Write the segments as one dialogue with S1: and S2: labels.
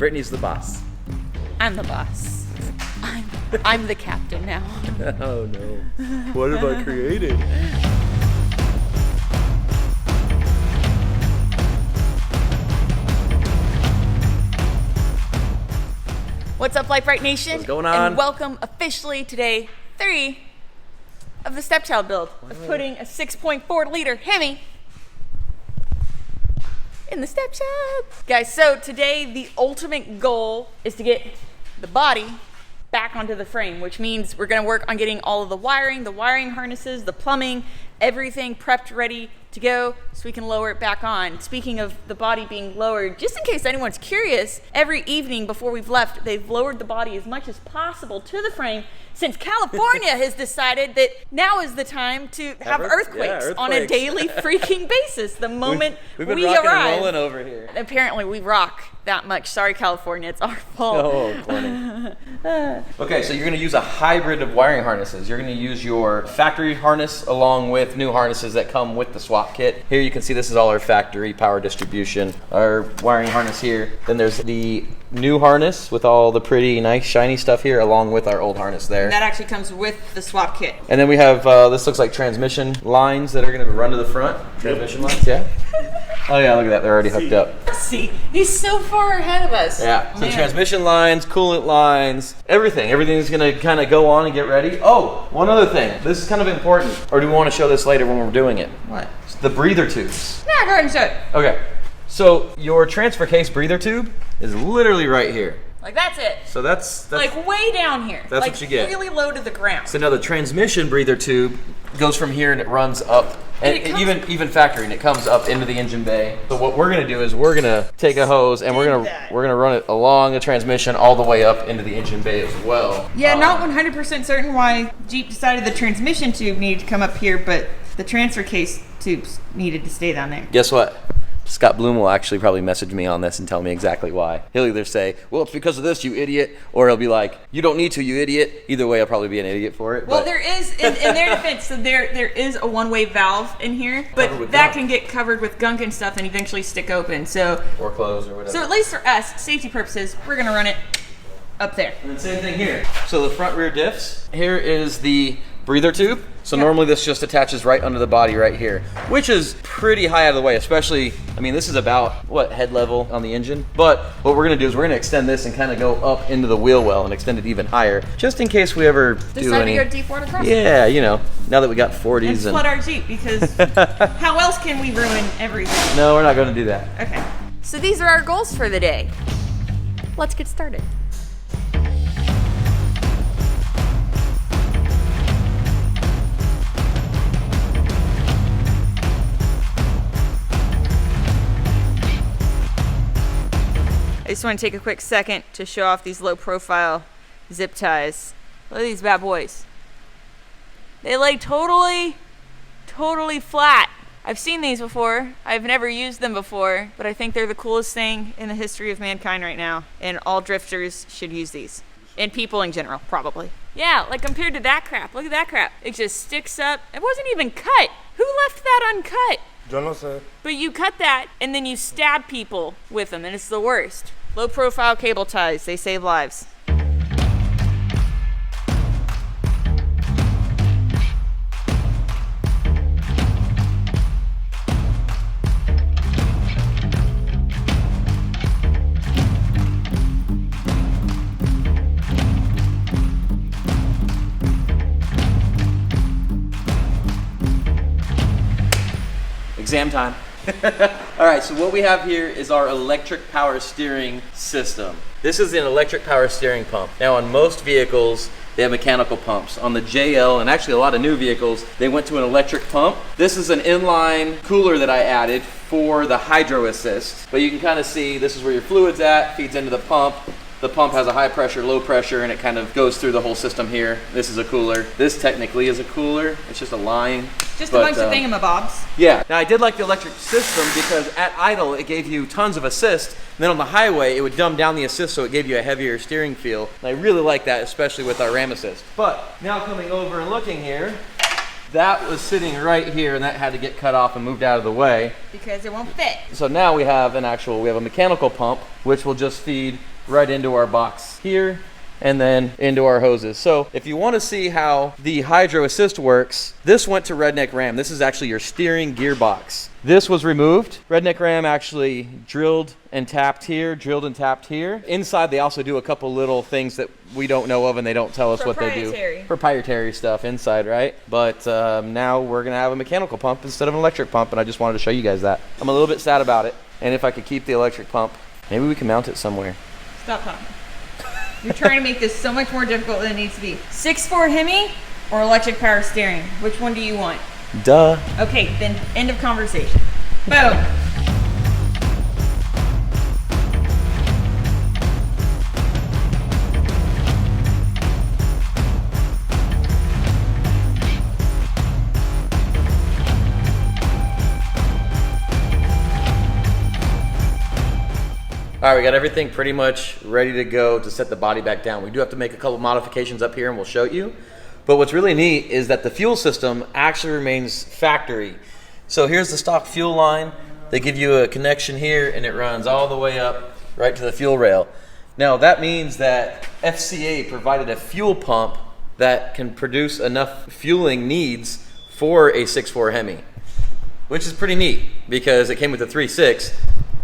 S1: Brittany's the boss.
S2: I'm the boss. I'm the captain now.
S1: Oh no. What have I created?
S2: What's up, Brite Nation?
S1: What's going on?
S2: And welcome officially to day 3 of the stepchild build of putting a 6.4 liter Hemi in the stepchild. Guys, so today the ultimate goal is to get the body back onto the frame, which means we're gonna work on getting all of the wiring harnesses, the plumbing, everything prepped, ready to go so we can lower it back on. Speaking of the body being lowered, just in case anyone's curious, every evening before we've left, they've lowered the body as much as possible to the frame since California has decided that now is the time to have earthquakes on a daily freaking basis. The moment
S1: we've been
S2: we
S1: rocking
S2: arrive.
S1: and rolling over here.
S2: Apparently we rock that much. Sorry, California, it's our fault.
S1: Oh, corny. Okay, so you're going to use a hybrid of wiring harnesses. You're going to use your factory harness along with new harnesses that come with the swap kit. Here you can see this is all our factory power distribution, our wiring harness here. Then there's the new harness with all the pretty nice shiny stuff here along with our old harness there.
S2: That actually comes with the swap kit.
S1: And then we have, this looks like transmission lines that are going to run to the front. Transmission lines, yeah. Oh yeah, look at that, they're already hooked up.
S2: See, he's so far ahead of us.
S1: Yeah, so transmission lines, coolant lines, everything's gonna kind of go on and get ready. Oh, one other thing, this is kind of important, or do we want to show this later when we're doing it?
S2: What?
S1: It's the breather tubes.
S2: Yeah, go ahead and show it.
S1: Okay, so your transfer case breather tube is literally right here.
S2: Like that's it.
S1: So that's
S2: like way down here.
S1: That's
S2: like
S1: what you get.
S2: Really low to the ground.
S1: So now the transmission breather tube goes from here and it runs up, and even factory, and it comes up into the engine bay. So what we're gonna do is we're gonna take a hose and we're gonna run it along the transmission all the way up into the engine bay as well.
S3: Yeah, not 100% certain why Jeep decided the transmission tube needed to come up here, but the transfer case tubes needed to stay down there.
S1: Guess what? Scott Bloom will actually probably message me on this and tell me exactly why. He'll either say, well, it's because of this, you idiot, or he'll be like, you don't need to, you idiot. Either way, I'll probably be an idiot for it.
S3: Well, there is, in their defense, so there is a one-way valve in here, but that can get covered with gunk and stuff and eventually stick open, so.
S1: Or close or whatever.
S3: So at least for us, safety purposes, we're gonna run it up there.
S1: And then same thing here. So the front rear diffs, here is the breather tube. So normally this just attaches right under the body right here, which is pretty high out of the way, especially, I mean, this is about, what, head level on the engine? But what we're gonna do is we're gonna extend this and kind of go up into the wheel well and extend it even higher, just in case we ever do any.
S2: Decide to go deep water crossing.
S1: Yeah, you know, now that we got 40s
S3: And flood our Jeep, because how else can we ruin everything?
S1: No, we're not gonna do that.
S3: Okay.
S2: So these are our goals for the day. Let's get started. I just want to take a quick second to show off these low profile zip ties. Look at these bad boys. They lay totally flat. I've seen these before. I've never used them before, but I think they're the coolest thing in the history of mankind right now, and all drifters should use these. And people in general, probably. Yeah, like compared to that crap. Look at that crap. It just sticks up. It wasn't even cut. Who left that uncut?
S4: Yo no sé.
S2: But you cut that, and then you stab people with them, and it's the worst. Low profile cable ties, they save lives.
S1: Exam time. All right, so what we have here is our electric power steering system. This is an electric power steering pump. Now on most vehicles, they have mechanical pumps. On the JL, and actually a lot of new vehicles, they went to an electric pump. This is an inline cooler that I added for the hydro assist. But you can kind of see this is where your fluid's at, feeds into the pump. The pump has a high pressure, low pressure, and it kind of goes through the whole system here. This is a cooler. This technically is a cooler. It's just a line.
S3: Just a bunch of thingamabobs.
S1: Yeah. Now I did like the electric system because at idle it gave you tons of assist. And then on the highway it would dumb down the assist so it gave you a heavier steering feel. And I really like that, especially with our RAM assist. But now coming over and looking here, that was sitting right here and that had to get cut off and moved out of the way.
S3: Because it won't fit.
S1: So now we have a mechanical pump which will just feed right into our box here and then into our hoses. So if you want to see how the hydro assist works, this went to Redneck Ram. This is actually your steering gearbox. This was removed. Redneck Ram actually drilled and tapped here, drilled and tapped here. Inside they also do a couple little things that we don't know of and they don't tell us what they do. Proprietary stuff inside, right? But now we're gonna have a mechanical pump instead of an electric pump, and I just wanted to show you guys that. I'm a little bit sad about it, and if I could keep the electric pump, maybe we can mount it somewhere.
S3: Stop talking. You're trying to make this so much more difficult than it needs to be. 6.4 Hemi or electric power steering? Which one do you want?
S1: Duh.
S3: Okay, then end of conversation. Boom.
S1: All right, we got everything pretty much ready to go to set the body back down. We do have to make a couple modifications up here and we'll show you. But what's really neat is that the fuel system actually remains factory. So here's the stock fuel line. They give you a connection here and it runs all the way up right to the fuel rail. Now that means that FCA provided a fuel pump that can produce enough fueling needs for a 6.4 Hemi, which is pretty neat because it came with a 3.6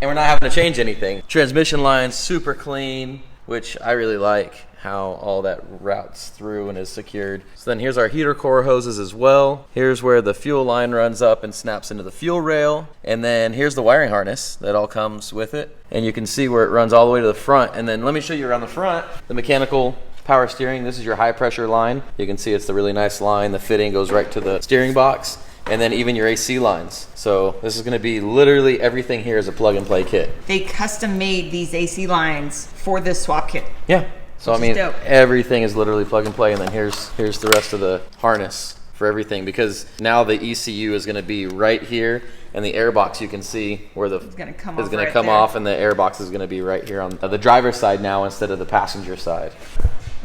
S1: and we're not having to change anything. Transmission line's super clean, which I really like how all that routes through and is secured. So then here's our heater core hoses as well. Here's where the fuel line runs up and snaps into the fuel rail. And then here's the wiring harness that all comes with it. And you can see where it runs all the way to the front. And then let me show you around the front, the mechanical power steering. This is your high pressure line. You can see it's the really nice line. The fitting goes right to the steering box. And then even your AC lines. So this is gonna be literally everything here is a plug and play kit.
S3: They custom made these AC lines for this swap kit.
S1: Yeah. So I mean, everything is literally plug and play, and then here's the rest of the harness for everything, because now the ECU is going to be right here, and the air box you can see where the
S3: is going to
S1: come off, and the air box is going to be right here on the driver's side now instead of the passenger side.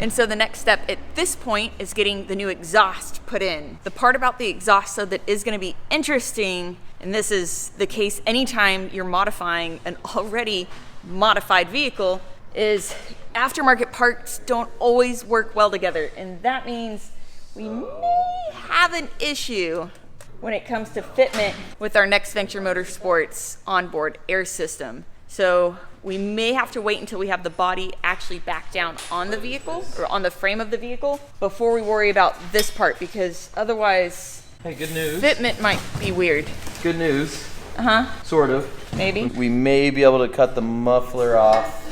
S2: And so the next step at this point is getting the new exhaust put in. The part about the exhaust so that is going to be interesting, and this is the case anytime you're modifying an already modified vehicle, is aftermarket parts don't always work well together. And that means we may have an issue when it comes to fitment with our next Venture Motorsports onboard air system. So we may have to wait until we have the body actually back down on the vehicle or on the frame of the vehicle before we worry about this part, because otherwise,
S1: hey, good news,
S2: fitment might be weird.
S1: Good news.
S2: Uh-huh.
S1: Sort of.
S2: Maybe.
S1: We may be able to cut the muffler off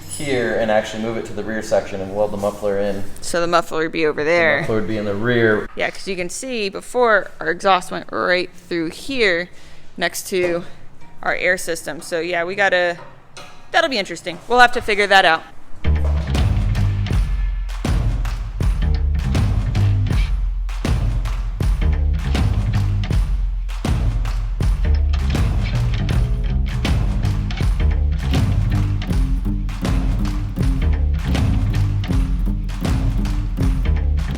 S1: here and actually move it to the rear section and weld the muffler in.
S2: So the muffler would be over there.
S1: The muffler would be in the rear.
S2: Yeah, because you can see before our exhaust went right through here next to our air system. So yeah, that'll be interesting. We'll have to figure that out.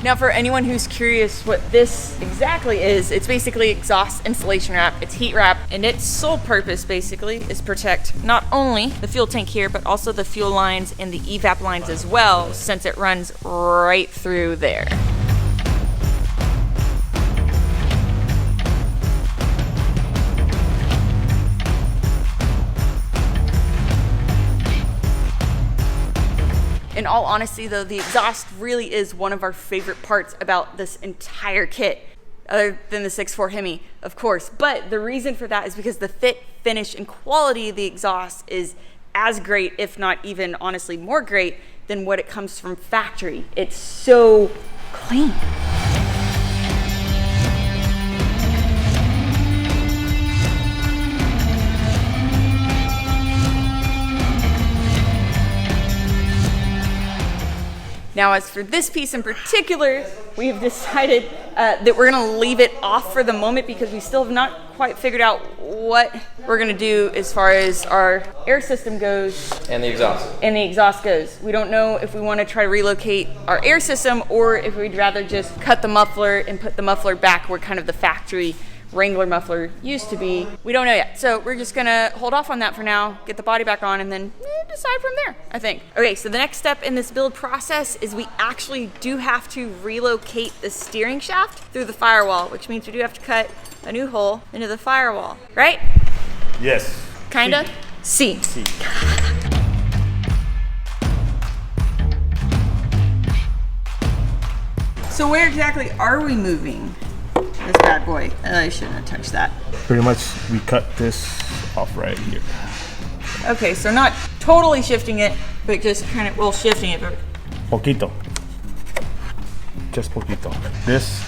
S2: Now, for anyone who's curious what this exactly is, it's basically exhaust insulation wrap. It's heat wrap, and its sole purpose basically is protect not only the fuel tank here, but also the fuel lines and the evap lines as well, since it runs right through there. In all honesty though, the exhaust really is one of our favorite parts about this entire kit, other than the 6.4 Hemi, of course. But the reason for that is because the fit, finish, and quality of the exhaust is as great, if not even honestly more great, than what it comes from factory. It's so clean. Now, as for this piece in particular, we've decided that we're gonna leave it off for the moment because we still have not quite figured out what we're gonna do as far as our air system goes.
S1: And the exhaust.
S2: And the exhaust goes. We don't know if we wanna try to relocate our air system or if we'd rather just cut the muffler and put the muffler back where kind of the factory Wrangler muffler used to be. We don't know yet. So we're just gonna hold off on that for now, get the body back on, and then decide from there, I think. Okay, so the next step in this build process is we actually do have to relocate the steering shaft through the firewall, which means we do have to cut a new hole into the firewall, right?
S4: Yes.
S2: Kinda? C.
S3: So where exactly are we moving this bad boy? I shouldn't have touched that.
S4: Pretty much we cut this off right here.
S3: Okay, so not totally shifting it, but just kind of, well, shifting it, but
S4: Poquito. Just poquito. This,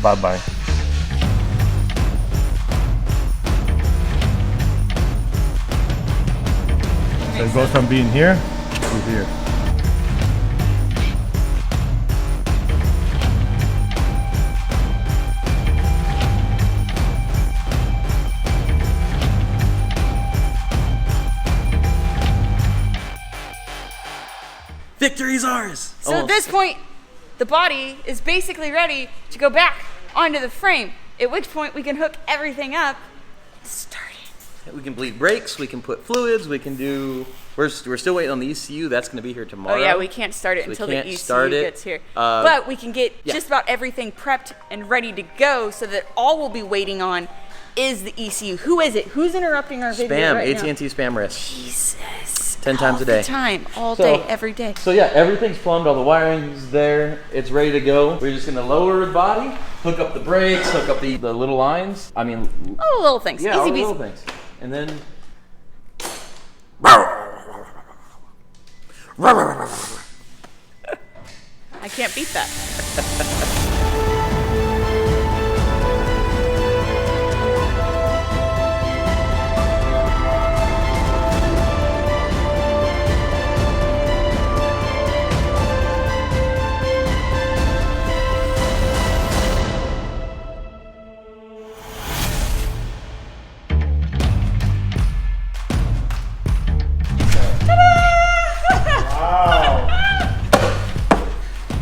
S4: bye-bye. So it goes from being here to here.
S1: Victory's ours.
S2: So at this point, the body is basically ready to go back onto the frame, at which point we can hook everything up and start it.
S1: We can bleed brakes, we can put fluids, we can do... We're still waiting on the ECU. That's going to be here tomorrow.
S2: Oh yeah, we can't start it
S1: So we
S2: until
S1: can't
S2: the ECU
S1: start it.
S2: gets here. But we can get just about everything prepped and ready to go, so that all we'll be waiting on is the ECU. Who is it? Who's interrupting our video
S1: Spam,
S2: right now?
S1: AT&T spam risk.
S2: Jesus.
S1: 10 times
S2: All
S1: a day.
S2: the time, all
S1: So-
S2: day, every day.
S1: So yeah, everything's plumbed, all the wiring's there, it's ready to go. We're just gonna lower the body, hook up the brakes, hook up the little lines. I mean,
S2: All the little things,
S1: yeah, all
S2: easy
S1: the little
S2: peasy.
S1: things. And then...
S2: I can't beat that.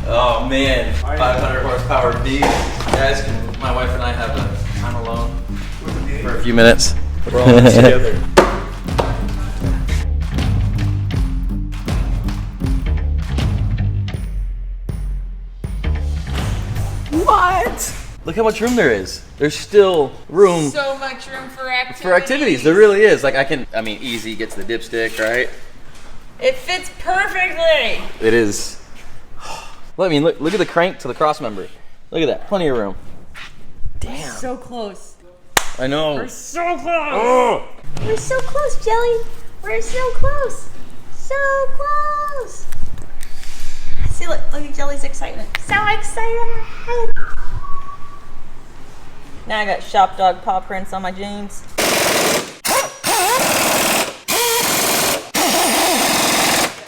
S1: Oh man, 500 horsepower beast. Guys, my wife and I have a time alone for a few minutes.
S4: We're all in this together.
S1: What? Look how much room there is. There's still room
S2: So much room for activities.
S1: for activities. There really is. Like I mean, easy gets the dipstick, right?
S2: It fits perfectly.
S1: It is. Well, I mean, look at the crank to the cross member. Look at that, plenty of room. Damn.
S2: So close.
S1: I know.
S2: We're so close.
S1: Oh.
S5: We're so close, Jelly. We're so close. So close. See, look at Jelly's excitement. So excited.
S3: now I got shop dog paw prints on my jeans.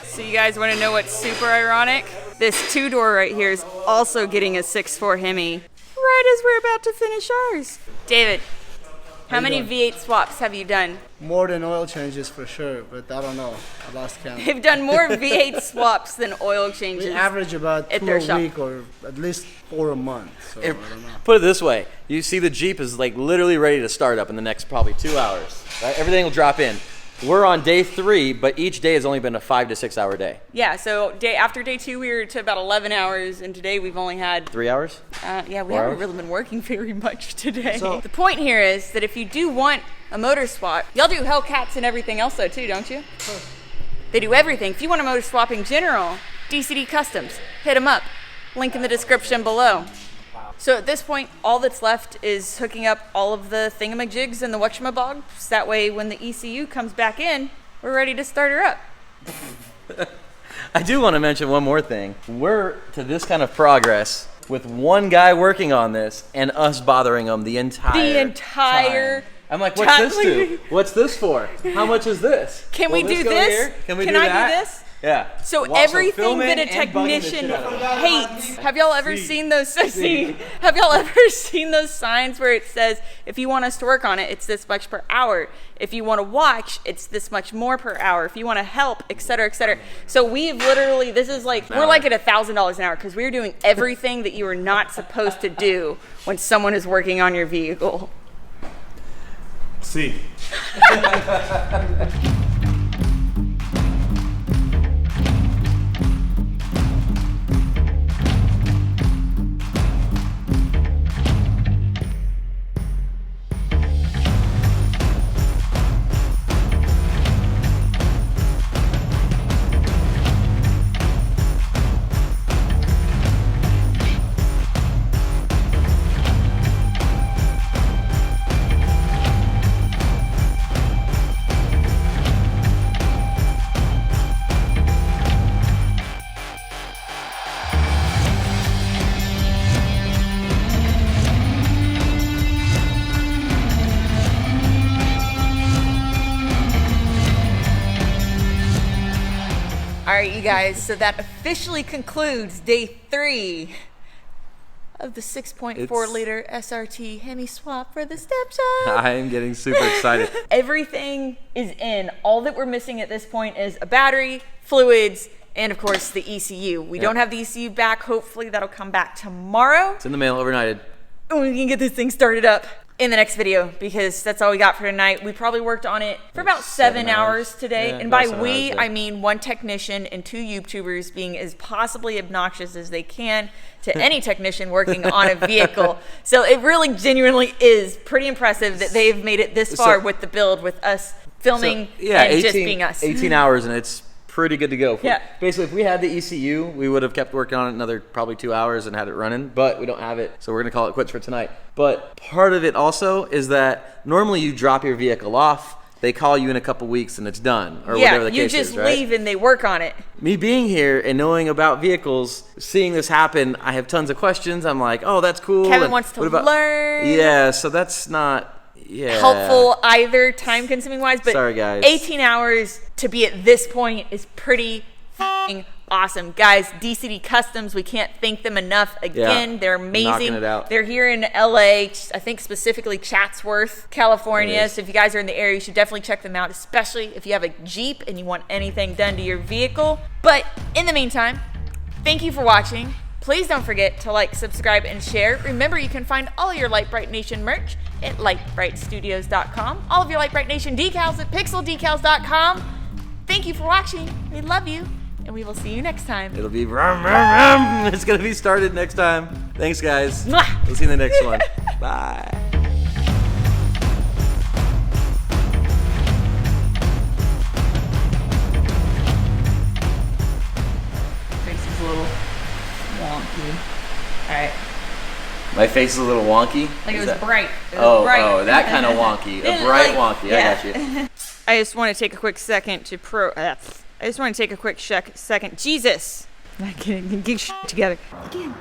S2: So you guys want to know what's super ironic? This 2-door right here is also getting a 6.4 Hemi right as we're about to finish ours. David, how many V8 swaps have you done?
S6: More than oil changes for sure, but I don't know. I lost count.
S2: They've done more V8 swaps than oil
S6: We
S2: changes.
S6: average about
S2: at
S6: 2
S2: their
S6: a
S2: shop.
S6: week or at least 4 a month. So I don't know.
S1: Put it this way: you see, the Jeep is like literally ready to start up in the next probably 2 hours. Right? Everything will drop in. We're on day 3, but each day has only been a 5 to 6 hour day.
S2: Yeah, so after day 2 we were to about 11 hours, and today we've only had
S1: 3 hours?
S2: yeah, we
S1: 4
S2: haven't
S1: hours?
S2: really been working very much today.
S6: So-
S2: the point here is that if you do want a motor swap, y'all do Hellcats and everything else though too, don't you? They do everything. If you want a motor swap in general, DCD Customs, hit them up. Link in the description below. So at this point, all that's left is hooking up all of the thingamajigs and the whatchamabogs. That way, when the ECU comes back in, we're ready to start her up.
S1: I do want to mention one more thing. We're to this kind of progress with one guy working on this and us bothering him the entire time. I'm like, what's this do? What's this for? How much is this?
S2: Can
S1: Will
S2: we do
S1: go
S2: this?
S1: here? Can we
S2: Can
S1: do
S2: I
S1: that?
S2: do this?
S1: Yeah.
S2: So
S1: Wow,
S2: everything
S1: filming
S2: that a
S1: and bugging the
S2: technician
S1: shit out of it.
S2: hates. Have y'all ever seen those? Have y'all ever seen those signs where it says, if you want us to work on it, it's this much per hour? If you want to watch, it's this much more per hour. If you want to help, et cetera, et cetera. So we've literally, this is like, we're like at $1,000 an hour because we're doing everything that you are not supposed to do when someone is working on your vehicle.
S4: See.
S2: All right, you guys, so that officially concludes day 3 of the 6.4 liter SRT Hemi swap for the stepchild.
S1: I am getting super excited.
S2: Everything is in. All that we're missing at this point is a battery, fluids, and of course the ECU. We don't have the ECU back. Hopefully that'll come back tomorrow.
S1: It's in the mail overnighted.
S2: And we can get this thing started up in the next video because that's all we got for tonight. We probably worked on it for about 7 hours today.
S1: Yeah,
S2: and by
S1: about 7
S2: we,
S1: hours, yeah.
S2: I mean one technician and 2 YouTubers being as possibly obnoxious as they can to any technician working on a vehicle. So it really genuinely is pretty impressive that they've made it this far with the build with us filming and just being us.
S1: 18 hours and it's pretty good to go.
S2: Yeah.
S1: Basically, if we had the ECU, we would have kept working on it another probably 2 hours and had it running, but we don't have it, so we're gonna call it quits for tonight. But part of it also is that normally you drop your vehicle off, they call you in a couple weeks and it's done, or whatever the case is, right?
S2: You just leave and they work on it.
S1: Me being here and knowing about vehicles, seeing this happen, I have tons of questions. I'm like, oh, that's cool.
S2: Kevin
S1: And
S2: wants to
S1: what about-
S2: learn.
S1: Yeah, so that's not
S2: helpful either time consuming wise, but
S1: sorry, guys.
S2: 18 hours to be at this point is pretty f***ing awesome. Guys, DCD Customs, we can't thank them enough. Again,
S1: Yeah,
S2: they're amazing.
S1: knocking it out.
S2: They're here in LA, I think specifically Chatsworth, California.
S1: Yes.
S2: So if you guys are in the area, you should definitely check them out, especially if you have a Jeep and you want anything done to your vehicle. But in the meantime, thank you for watching. Please don't forget to like, subscribe, and share. Remember, you can find all your Lite Brite Nation merch at litebritstudios.com. All of your Lite Brite Nation decals at pixeldecals.com. Thank you for watching. We love you, and we will see you next time.
S1: It'll be rum, rum, rum. It's gonna be started next time. Thanks, guys.
S2: Mwah.
S1: We'll see you in the next one. Bye.
S3: Face is a little wonky. All right.
S1: My face is a little wonky.
S3: Like it
S1: Is
S3: was
S1: that-
S3: bright. It was
S1: Oh,
S3: bright.
S1: oh, that kind of wonky. A bright wonky. I got you.
S2: I just want to take a quick second to second. Jesus. Not kidding. Get your shit together. Again.